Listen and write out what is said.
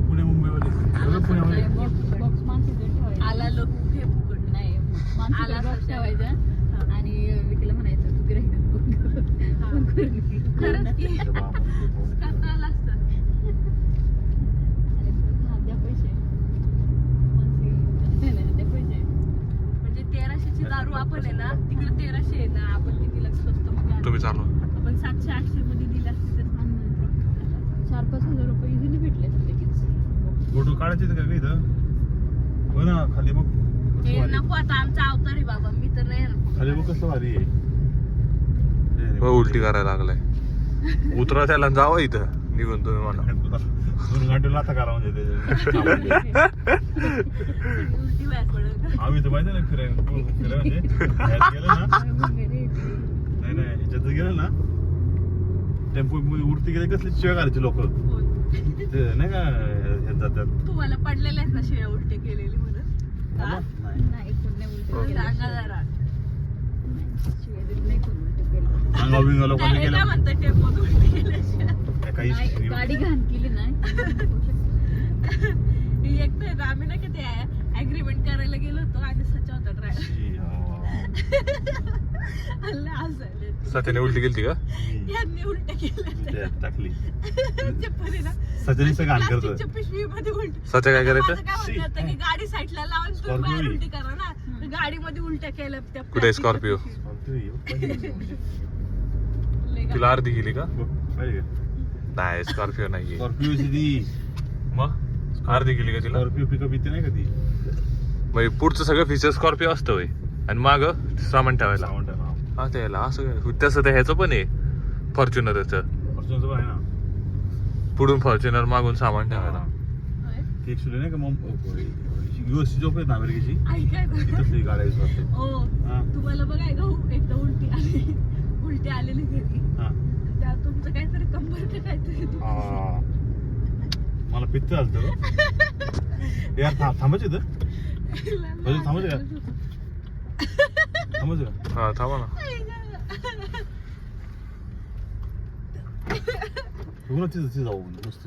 पुणे मुंबईवाले आला लोक हे फुकट नाही आला ठेवायचा आणि विकलं म्हणायचं तू गिराईक खरंच की कंटाळला असतं. द्या पैसे म्हणजे 1300ची दारू आपण आहे ना तिकडे 1300 आहे ना आपण कितीला स्वस्त मध्ये तुम्ही चालू आपण 700-800 मध्ये दिला असते तर 4-5 हजार रुपये इझिली भेटले लगेच. फोटो काढायचे का इथं हो ना खाली बघ हे नको आता आमचा अवतार आहे बाबा मी तर नाही खाली बघ कसं भारी आहे उलटी करायला लागलाय उतरा त्याला जावं इथं निघून तुम्ही म्हणा 2 घंटे लाथा करा म्हणजे उलटी व्हायला पडेल आम्ही तर माहिती नाही फिरायला म्हणजे ह्यात गेलं ना नाही ह्याच्यात गेलं ना टेम्पो उडती गेले कसले शिव्या करायचे लोक ते नाही का ह्यात जातात तुम्हाला पडलेल्या आहेत ना शिव्या उलटे केलेली म्हणून नाही कोण नाही उलटे सांगा जरा शिव्या देत नाही कोण उलटे केलं अंगावर बिंगा लोकांनी काय केलं म्हणतात टेम्पोत उलटे केल्याशिवाय काही गाडी घाण केली नाही एक तर आम्ही ना किती ऍग्रीमेंट करायला गेलो होतो आणि सचा होता ड्रायव्हर सत्याने उलटी केली का यांनी उलट केलं टाकली ना सचिन घाण करतो पिशवीमध्ये उलट सत्या काय करायचं काय म्हणलं होतं की गाडी साईडला लावून तुम्ही बाहेर उलटी करा ना तर गाडीमध्ये उलट्या केल्या त्या कुठे स्कॉर्पिओ तुला अर्धी गेली का नाही स्कॉर्पिओ नाहीये स्कॉर्पिओची ती मग अर्धी गेली का तिला स्कॉर्पिओ पिकअप येते नाही का ती म्हणजे पुढचं सगळं फीचर स्कॉर्पिओ असतं होय आणि माग सामान ठेवायला हा त्याला असं तसं तर ह्याचं पण आहे फॉर्च्युनरचं फॉर्च्युनरचं आहे ना पुढून फॉर्च्युनर मागून सामान ठेवायला ती ऍक्च्युली नाही का मग युएसची जॉब आहे ना अमेरिकेची ऐकाय तसली गाड्या वाटते ओ तुम्हाला बघाय का एकदा उलटी आलेली घरी त्या तुमचं काहीतरी कंबर का काहीतरी मला पित्त आलत यार थांबायचं इथं थांबायचं का थांबायचं का हा थांबा ना तिथं जाऊ मस्त